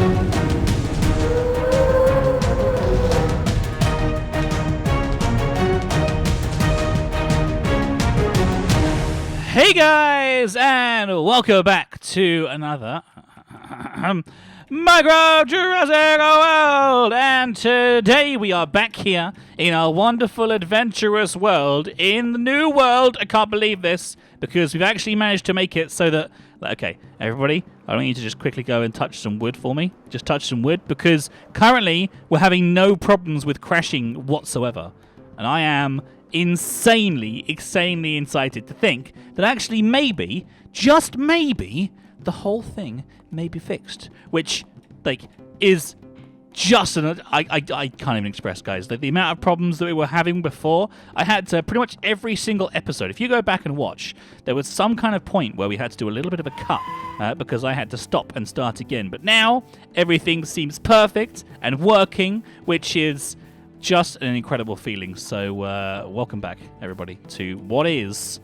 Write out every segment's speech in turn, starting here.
Hey guys, and welcome back to another Minecraft Jurassic World. And today we are back here in our wonderful adventurous world in the new world. I can't believe this because we've actually managed to make it so that, okay, everybody, I want you to just quickly go and touch some wood for me. Just touch some wood because currently we're having no problems with crashing whatsoever. And I am insanely excited to think that actually maybe, just maybe, the whole thing may be fixed, which, like, is just I can't even express, guys. Like, the amount of problems that we were having before, I had to pretty much every single episode. If you go back and watch, there was some kind of point where we had to do a little bit of a cut because I had to stop and start again. But now everything seems perfect and working, which is just an incredible feeling. So welcome back, everybody, to what is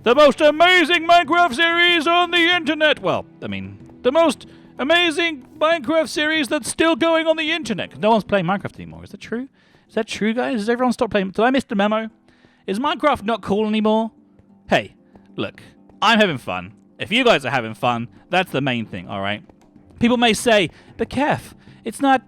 the most amazing Minecraft series on the internet. Well, I mean, the most amazing Minecraft series that's still going on the internet. No one's playing Minecraft anymore. Is that true? Is that true, guys? Has everyone stopped playing? Did I miss the memo? Is Minecraft not cool anymore? Hey, look, I'm having fun. If you guys are having fun, that's the main thing, all right? People may say, but Caff, it's not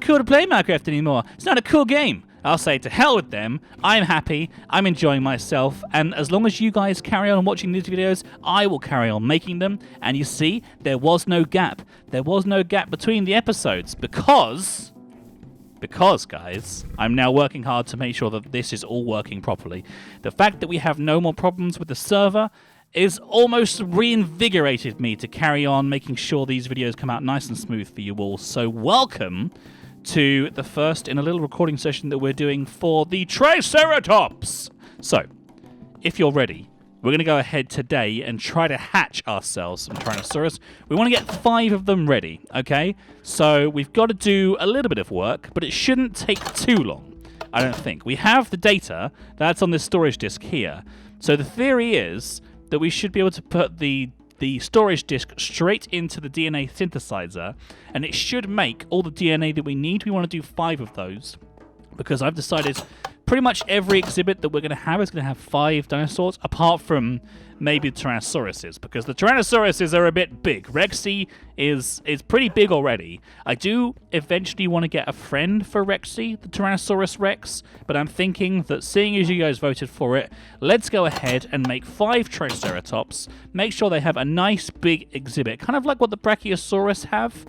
cool to play Minecraft anymore. It's not a cool game. I'll say to hell with them. I'm happy. I'm enjoying myself. And as long as you guys carry on watching these videos, I will carry on making them. And you see, there was no gap. There was no gap between the episodes because, guys, I'm now working hard to make sure that this is all working properly. The fact that we have no more problems with the server is almost reinvigorated me to carry on making sure these videos come out nice and smooth for you all. So welcome to the first in a little recording session that we're doing for the Triceratops. So, if you're ready, we're going to go ahead today and try to hatch ourselves some Tyrannosaurus. We want to get 5 of them ready, okay? So we've got to do a little bit of work, but it shouldn't take too long, I don't think. We have the data that's on this storage disk here. So the theory is that we should be able to put the storage disk straight into the DNA synthesizer, and it should make all the DNA that we need. We want to do 5 of those, because I've decided pretty much every exhibit that we're going to have is going to have 5 dinosaurs, apart from maybe Tyrannosauruses, because the Tyrannosauruses are a bit big. Rexy is pretty big already. I do eventually want to get a friend for Rexy, the Tyrannosaurus Rex, but I'm thinking that seeing as you guys voted for it, let's go ahead and make 5 Triceratops, make sure they have a nice big exhibit, kind of like what the Brachiosaurus have.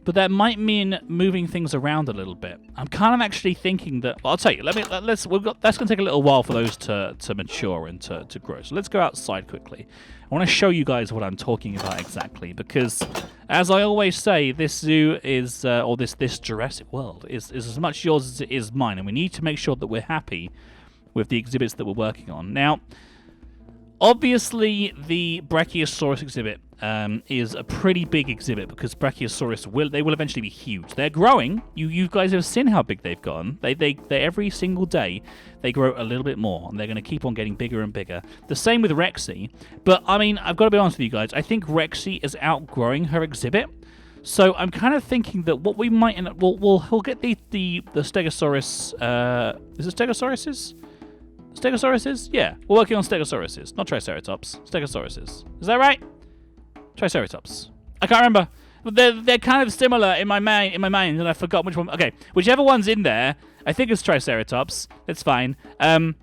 But that might mean moving things around a little bit. I'm kind of actually that's going to take a little while for those to mature and to grow. So let's go outside quickly. I want to show you guys what I'm talking about exactly, because as I always say, this zoo is, or this Jurassic World is as much yours as it is mine, and we need to make sure that we're happy with the exhibits that we're working on. Now, obviously, the Brachiosaurus exhibit is a pretty big exhibit, because Brachiosaurus will eventually be huge. They're growing. You guys have seen how big they've gotten. They every single day they grow a little bit more, and they're going to keep on getting bigger and bigger. The same with Rexy. But I mean, I've got to be honest with you guys. I think Rexy is outgrowing her exhibit. So I'm kind of thinking that what we might end up, we'll get the Stegosaurus. Is it Stegosauruses? Stegosauruses? Yeah, we're working on Stegosauruses, not Triceratops. Stegosauruses. Is that right? Triceratops. I can't remember. They're kind of similar in my mind, and I forgot which one. Okay, whichever one's in there, I think it's Triceratops. That's fine. I'm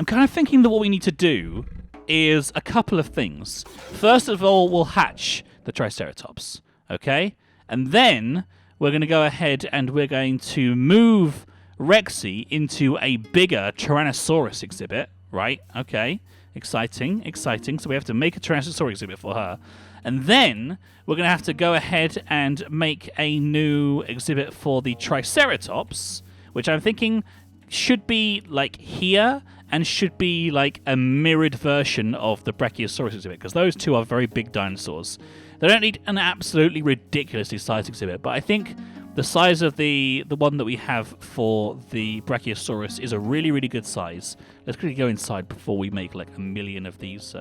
kind of thinking that what we need to do is a couple of things. First of all, we'll hatch the Triceratops, okay? And then we're going to go ahead and we're going to move Rexy into a bigger Tyrannosaurus exhibit, right? Okay, exciting. So we have to make a Tyrannosaurus exhibit for her. And then we're going to have to go ahead and make a new exhibit for the Triceratops, which I'm thinking should be like here and should be like a mirrored version of the Brachiosaurus exhibit, because those two are very big dinosaurs. They don't need an absolutely ridiculously sized exhibit, but I think the size of the one that we have for the Brachiosaurus is a really, really good size. Let's quickly go inside before we make like a million of these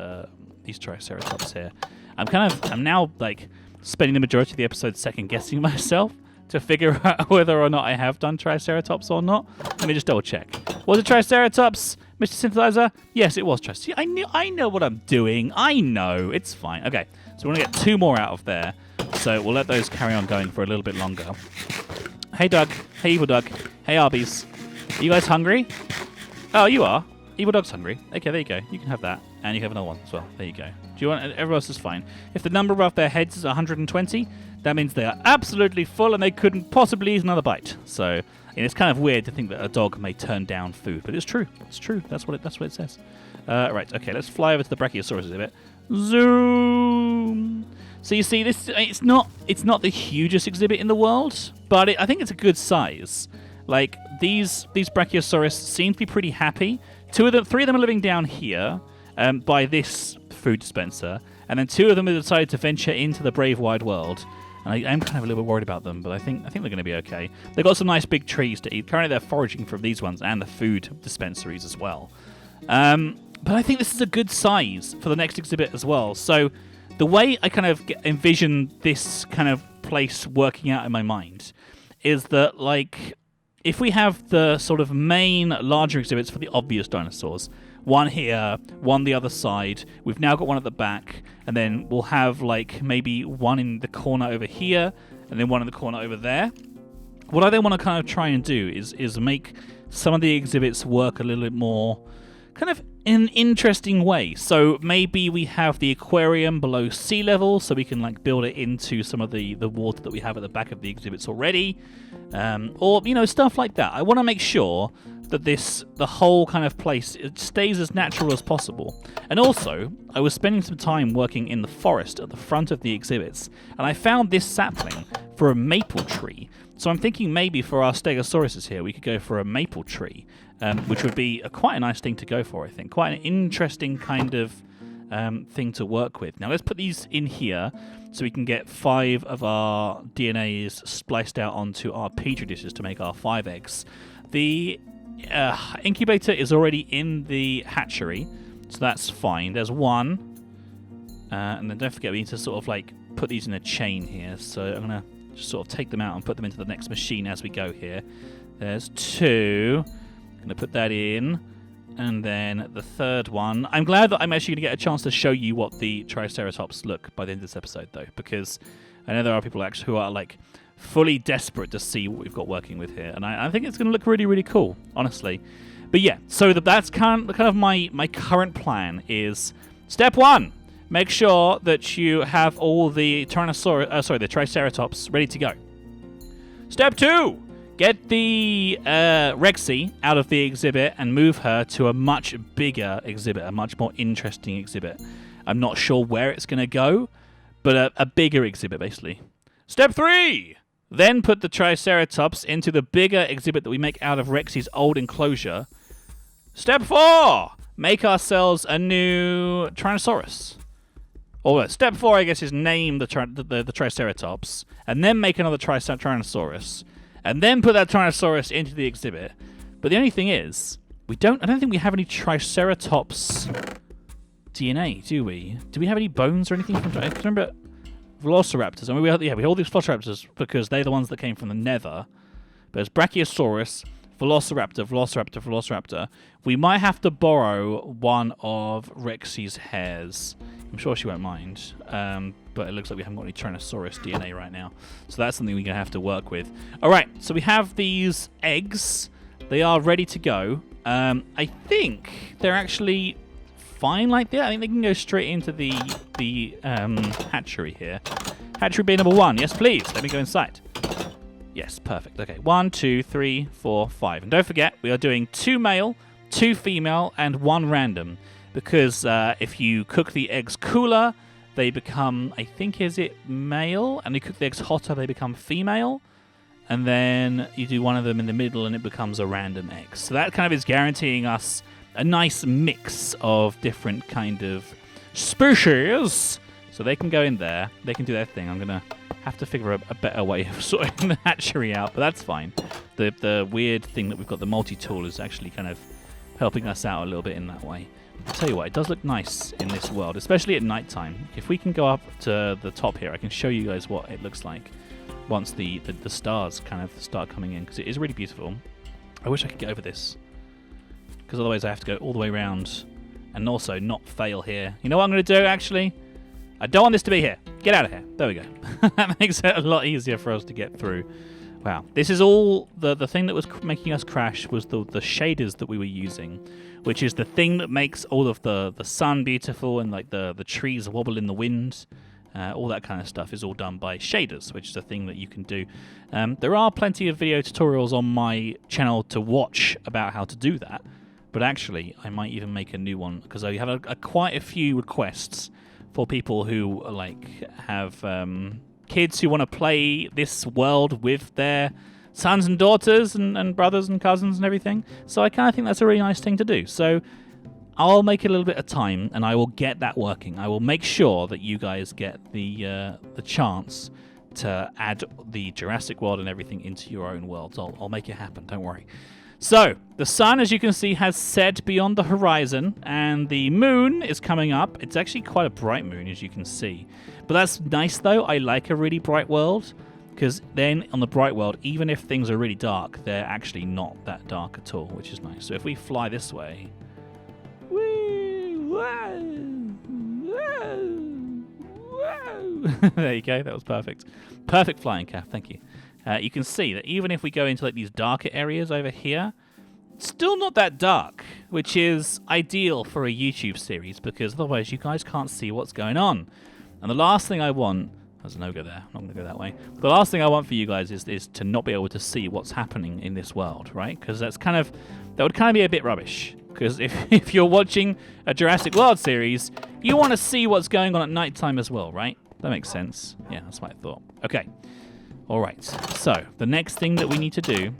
Triceratops here. I'm now like spending the majority of the episode second-guessing myself to figure out whether or not I have done Triceratops or not. Let me just double-check. Was it Triceratops, Mr. Synthesizer? Yes, it was Triceratops. I know what I'm doing. I know. It's fine. Okay, so we're going to get 2 more out of there. So we'll let those carry on going for a little bit longer. Hey, Doug. Hey, Evil Doug. Hey, Arby's. Are you guys hungry? Oh, you are? Evil Dog's hungry. Okay, there you go. You can have that. And you can have another one as well. There you go. Do you want... Everyone else is fine. If the number above their heads is 120, that means they are absolutely full and they couldn't possibly eat another bite. So, it's kind of weird to think that a dog may turn down food, but it's true. It's true. That's what it says. Right, okay, let's fly over to the Brachiosaurus exhibit. Zoom! So you see, this it's not the hugest exhibit in the world, but I think it's a good size. Like, these Brachiosaurus seem to be pretty happy. 3 of them are living down here by this food dispenser, and then 2 of them have decided to venture into the brave wide world. And I am kind of a little bit worried about them, but I think they're going to be okay. They've got some nice big trees to eat. Currently, they're foraging from these ones and the food dispensaries as well. But I think this is a good size for the next exhibit as well. So the way I kind of envision this kind of place working out in my mind is that, like, if we have the sort of main larger exhibits for the obvious dinosaurs, one here, one the other side, we've now got one at the back, and then we'll have like maybe one in the corner over here, and then one in the corner over there. What I then want to kind of try and do is make some of the exhibits work a little bit more kind of in an interesting way. So maybe we have the aquarium below sea level, so we can like build it into some of the water that we have at the back of the exhibits already, or stuff like that. I want to make sure that the whole kind of place, it stays as natural as possible. And also, I was spending some time working in the forest at the front of the exhibits, and I found this sapling for a maple tree. So I'm thinking maybe for our Stegosauruses here, we could go for a maple tree, which would be quite a nice thing to go for, I think. Quite an interesting kind of thing to work with. Now let's put these in here so we can get 5 of our DNAs spliced out onto our petri dishes to make our 5 eggs. The incubator is already in the hatchery, so that's fine. There's 1, and then don't forget we need to sort of like put these in a chain here. So I'm gonna just sort of take them out and put them into the next machine as we go here. There's 2. I'm gonna put that in, and then the 3rd one. I'm glad that I'm actually gonna get a chance to show you what the Triceratops look by the end of this episode, though, because I know there are people actually who are like fully desperate to see what we've got working with here, and I think it's going to look really, really cool, honestly. But yeah, so that's kind of my current plan is, step 1, make sure that you have all the the Triceratops ready to go. Step 2, get the Rexy out of the exhibit and move her to a much bigger exhibit, a much more interesting exhibit. I'm not sure where it's going to go, but a bigger exhibit, basically. Step 3, then put the Triceratops into the bigger exhibit that we make out of Rexy's old enclosure. Step 4, make ourselves a new Tyrannosaurus. Or step 4, I guess, is name the Triceratops, and then make another Tyrannosaurus, and then put that Tyrannosaurus into the exhibit. But the only thing is, I don't think we have any Triceratops DNA, do we? Do we have any bones or anything from? I remember Velociraptors. I mean, we have all these Velociraptors because they're the ones that came from the Nether. But it's Brachiosaurus, Velociraptor. We might have to borrow one of Rexy's hairs. I'm sure she won't mind. But it looks like we haven't got any Tyrannosaurus DNA right now. So that's something we're going to have to work with. Alright, so we have these eggs. They are ready to go. I think they're actually fine like that. I think they can go straight into the hatchery here. Hatchery bay number 1. Yes, please. Let me go inside. Yes, perfect. Okay, 1, 2, 3, 4, 5. And don't forget, we are doing 2 male, 2 female, and 1 random. Because if you cook the eggs cooler, they become, I think, is it male? And you cook the eggs hotter, they become female. And then you do one of them in the middle, and it becomes a random egg. So that kind of is guaranteeing us a nice mix of different kind of species. So they can go in there. They can do their thing. I'm going to have to figure a better way of sorting the hatchery out, but that's fine. The weird thing that we've got, the multi-tool, is actually kind of helping us out a little bit in that way. I'll tell you what, it does look nice in this world, especially at night time. If we can go up to the top here, I can show you guys what it looks like once the stars kind of start coming in, because it is really beautiful. I wish I could get over this, because otherwise I have to go all the way around and also not fail here. You know what I'm going to do, actually? I don't want this to be here. Get out of here. There we go. That makes it a lot easier for us to get through. Wow. This is all... The thing that was making us crash was the shaders that we were using, which is the thing that makes all of the sun beautiful and like the trees wobble in the wind. All that kind of stuff is all done by shaders, which is a thing that you can do. There are plenty of video tutorials on my channel to watch about how to do that, but actually I might even make a new one, because I have quite a few requests for people who like have kids who want to play this world with their sons and daughters and brothers and cousins and everything. So I kind of think that's a really nice thing to do. So I'll make it a little bit of time, and I will get that working. I will make sure that you guys get the chance to add the Jurassic World and everything into your own worlds. I'll make it happen, don't worry. So, the sun, as you can see, has set beyond the horizon, and the moon is coming up. It's actually quite a bright moon, as you can see. But that's nice, though. I like a really bright world, because then on the bright world, even if things are really dark, they're actually not that dark at all, which is nice. So if we fly this way... There you go, that was perfect. Perfect flying, Caff, thank you. You can see that even if we go into like these darker areas over here, it's still not that dark, which is ideal for a YouTube series, because otherwise you guys can't see what's going on. And the last thing I want... There's a no-go there, I'm not going to go that way. The last thing I want for you guys is to not be able to see what's happening in this world, right? Because that would kind of be a bit rubbish. Because if you're watching a Jurassic World series, you want to see what's going on at night time as well, right? That makes sense. Yeah, that's what I thought. Okay. Alright, so the next thing that we need to do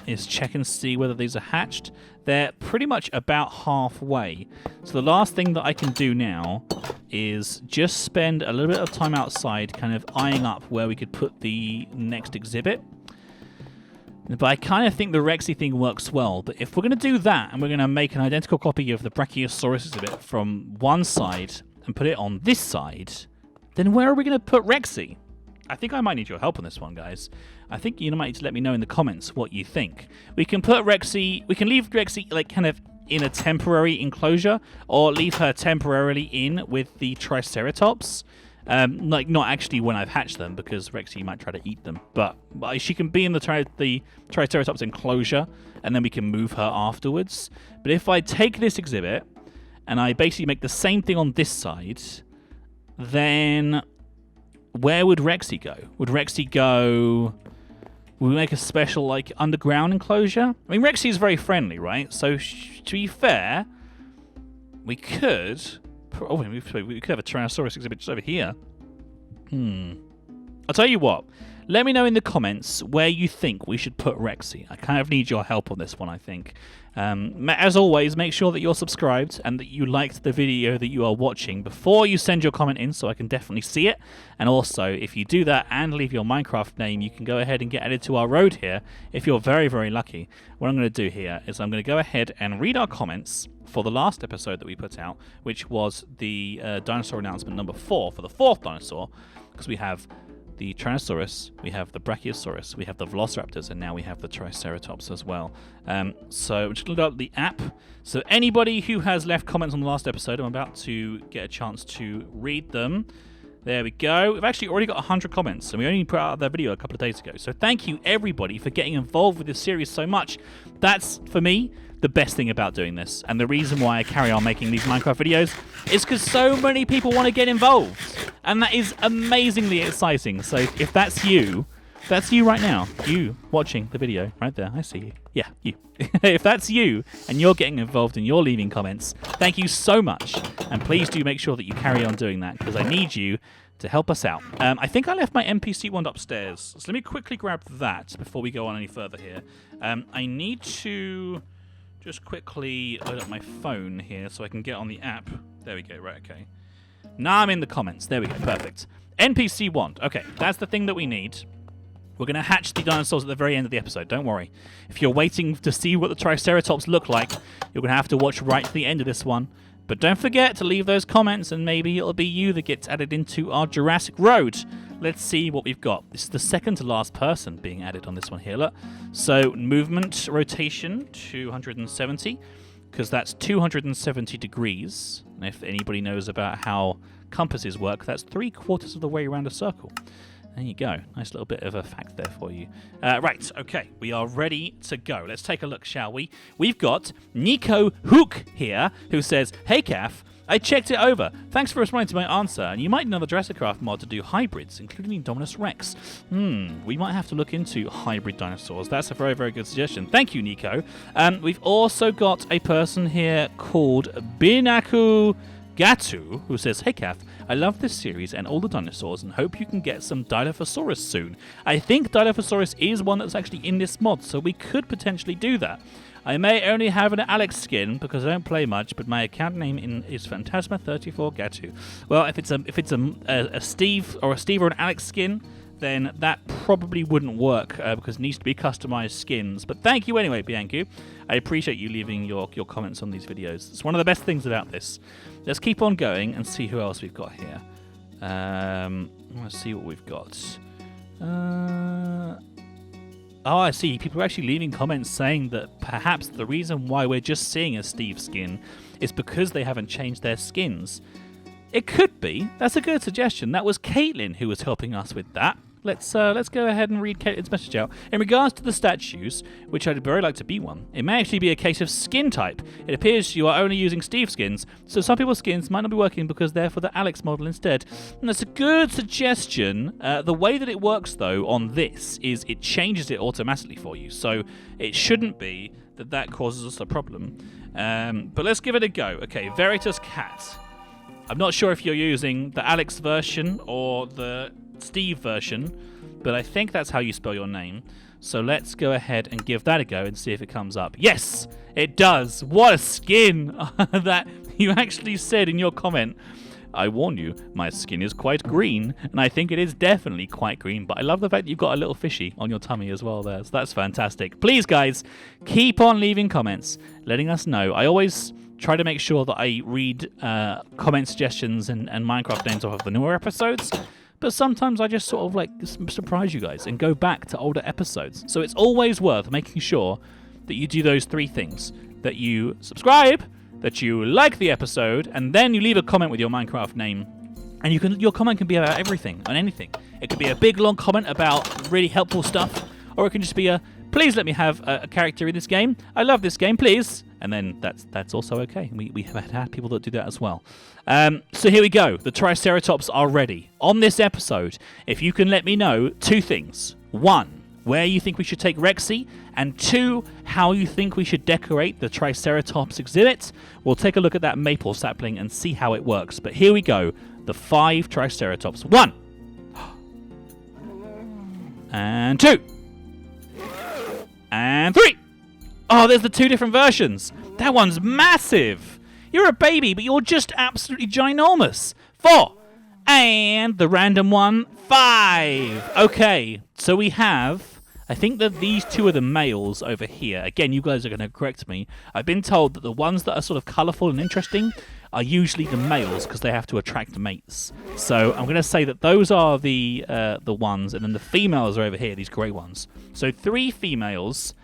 is check and see whether these are hatched. They're pretty much about halfway. So the last thing that I can do now is just spend a little bit of time outside kind of eyeing up where we could put the next exhibit. But I kind of think the Rexy thing works well. But if we're going to do that and we're going to make an identical copy of the Brachiosaurus exhibit from one side and put it on this side, then where are we going to put Rexy? I think I might need your help on this one, guys. I think you might need to let me know in the comments what you think. We can put Rexy... We can leave Rexy, like, kind of in a temporary enclosure, or leave her temporarily in with the Triceratops. Like, not actually when I've hatched them, because Rexy might try to eat them. But she can be in the Triceratops enclosure, and then we can move her afterwards. But if I take this exhibit, and I basically make the same thing on this side, then... where would Rexy go? Would Rexy go... Would we make a special, like, underground enclosure? I mean, Rexy is very friendly, right? So, to be fair, we could... Oh, we could have a Tyrannosaurus exhibit just over here. I'll tell you what. Let me know in the comments where you think we should put Rexy. I kind of need your help on this one, I think. As always, make sure that you're subscribed and that you liked the video that you are watching before you send your comment in, so I can definitely see it. And also, if you do that and leave your Minecraft name, you can go ahead and get added to our road here if you're very, very lucky. What I'm going to do here is I'm going to go ahead and read our comments for the last episode that we put out, which was the dinosaur announcement number 4 for the 4th dinosaur, because we have the Tyrannosaurus, we have the Brachiosaurus, we have the Velociraptors, and now we have the Triceratops as well. So I'm just going to load up the app. So anybody who has left comments on the last episode, I'm about to get a chance to read them. There we go. We've actually already got 100 comments, and we only put out that video a couple of days ago. So thank you, everybody, for getting involved with this series so much. That's, for me, the best thing about doing this. And the reason why I carry on making these Minecraft videos is because so many people want to get involved. And that is amazingly exciting. So if that's you right now, you watching the video right there, I see you. Yeah, you. If that's you and you're getting involved and you're leaving comments, thank you so much. And please do make sure that you carry on doing that, because I need you to help us out. I think I left my NPC wand upstairs. So let me quickly grab that before we go on any further here. I need to just quickly load up my phone here so I can get on the app. There we go, right, okay. Now I'm in the comments. There we go, perfect. NPC wand. Okay, that's the thing that we need. We're going to hatch the dinosaurs at the very end of the episode. Don't worry. If you're waiting to see what the Triceratops look like, you're going to have to watch right to the end of this one. But don't forget to leave those comments, and maybe it'll be you that gets added into our Jurassic Road. Let's see what we've got. This is the second to last person being added on this one here. Look. So movement rotation 270, because that's 270 degrees. And if anybody knows about how compasses work, that's 3/4 of the way around a circle. There you go. Nice little bit of a fact there for you. Right, okay. We are ready to go. Let's take a look, shall we? We've got Nico Hook here, who says, "Hey, Caff, I checked it over. Thanks for responding to my answer. And you might know the Jurassic Craft mod to do hybrids, including Indominus Rex. We might have to look into hybrid dinosaurs. That's a very, very good suggestion. Thank you, Nico. We've also got a person here called Binaku Gatu, who says, "Hey, Caff, I love this series and all the dinosaurs and hope you can get some Dilophosaurus soon. I think Dilophosaurus is one that's actually in this mod, so we could potentially do that. I may only have an Alex skin because I don't play much, but my account name is Phantasma34Gatu. Well, if it's a Steve or an Alex skin, then that probably wouldn't work because it needs to be customized skins. But thank you anyway, Biancu. I appreciate you leaving your comments on these videos. It's one of the best things about this. Let's keep on going and see who else we've got here. Let's see what we've got. Oh, I see. People are actually leaving comments saying that perhaps the reason why we're just seeing a Steve skin is because they haven't changed their skins. It could be. That's a good suggestion. That was Caitlin who was helping us with that. Let's go ahead and read Caitlin's message out. In regards to the statues, which I'd very like to be one, it may actually be a case of skin type. It appears you are only using Steve skins, so some people's skins might not be working because they're for the Alex model instead. And that's a good suggestion. The way that it works, though, on this is it changes it automatically for you, so it shouldn't be that causes us a problem. But let's give it a go. Okay, Veritas Cat. I'm not sure if you're using the Alex version or the Steve version, but I think that's how you spell your name. So let's go ahead and give that a go and see if it comes up. Yes, it does. What a skin that you actually said in your comment. I warn you, my skin is quite green, and I think it is definitely quite green, but I love the fact that you've got a little fishy on your tummy as well there, so that's fantastic. Please, guys, keep on leaving comments, letting us know. I always try to make sure that I read comment suggestions and Minecraft names off of the newer episodes, but sometimes I just sort of like surprise you guys and go back to older episodes. So it's always worth making sure that you do those three things, that you subscribe, that you like the episode, and then you leave a comment with your Minecraft name. And your comment can be about everything and anything. It could be a big long comment about really helpful stuff, or it can just be a, please let me have a character in this game. I love this game, please. And then that's also okay. We have had people that do that as well. So here we go. The Triceratops are ready. On this episode, if you can let me know two things. One, where you think we should take Rexy, and two, how you think we should decorate the Triceratops exhibit. We'll take a look at that maple sapling and see how it works. But here we go. The 5 Triceratops. 1. And 2. And 3. Oh, there's the 2 different versions. That one's massive. You're a baby, but you're just absolutely ginormous. 4. And the random one, 5. Okay, so we have, I think that these 2 are the males over here. Again, you guys are going to correct me. I've been told that the ones that are sort of colourful and interesting are usually the males because they have to attract mates. So I'm going to say that those are the ones, and then the females are over here, these grey ones. So 3 females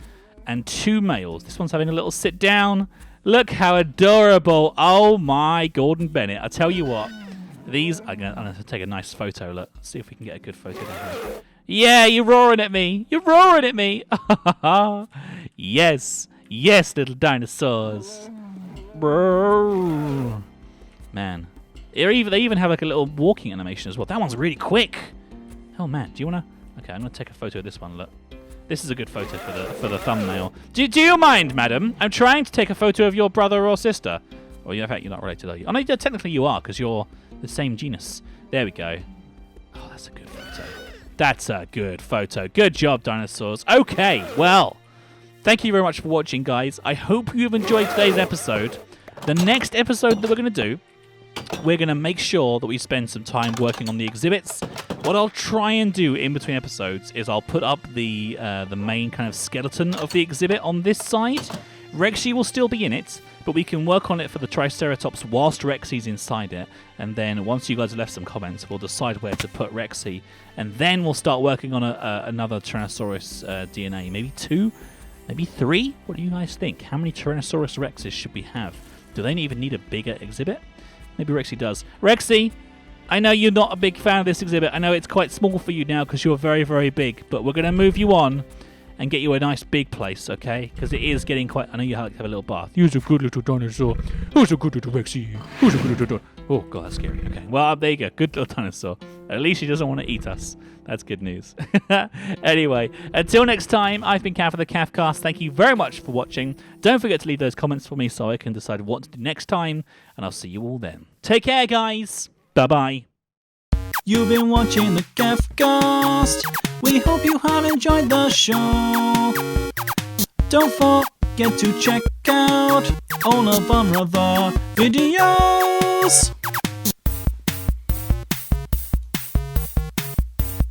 and 2 males. This one's having a little sit down. Look how adorable. Oh my Gordon Bennett. I tell you what, these, I'm going to take a nice photo. Look, let's see if we can get a good photo down here. Yeah, you're roaring at me. You're roaring at me. Yes, yes, little dinosaurs. Man, they even have like a little walking animation as well. That one's really quick. Oh man, do you want to? Okay, I'm going to take a photo of this one. Look. This is a good photo for the thumbnail. Do you mind, madam? I'm trying to take a photo of your brother or sister. Or in fact, you're not related, are you? Oh no, technically you are, because you're the same genus. There we go. Oh, that's a good photo. That's a good photo. Good job, dinosaurs. Okay, well, thank you very much for watching, guys. I hope you've enjoyed today's episode. The next episode that we're going to do we're going to make sure that we spend some time working on the exhibits. What I'll try and do in between episodes is I'll put up the main kind of skeleton of the exhibit on this side. Rexy will still be in it, but we can work on it for the Triceratops whilst Rexy's inside it. And then once you guys have left some comments, we'll decide where to put Rexy. And then we'll start working on another Tyrannosaurus DNA. Maybe 2? Maybe 3? What do you guys think? How many Tyrannosaurus Rexes should we have? Do they even need a bigger exhibit? Maybe Rexy does. Rexy, I know you're not a big fan of this exhibit. I know it's quite small for you now because you're very, very big. But we're going to move you on and get you a nice big place, okay? Because it is getting quite... I know you have a little bath. You're a good little dinosaur. Who's a good little Rexy? Who's a good little dinosaur? Oh, God, that's scary. Okay, well, there you go. Good little dinosaur. At least he doesn't want to eat us. That's good news. Anyway, until next time, I've been Caff of the Caffcast. Thank you very much for watching. Don't forget to leave those comments for me so I can decide what to do next time. And I'll see you all then. Take care, guys. Bye-bye. You've been watching the Yogscast. We hope you have enjoyed the show. Don't forget to check out all of our other videos.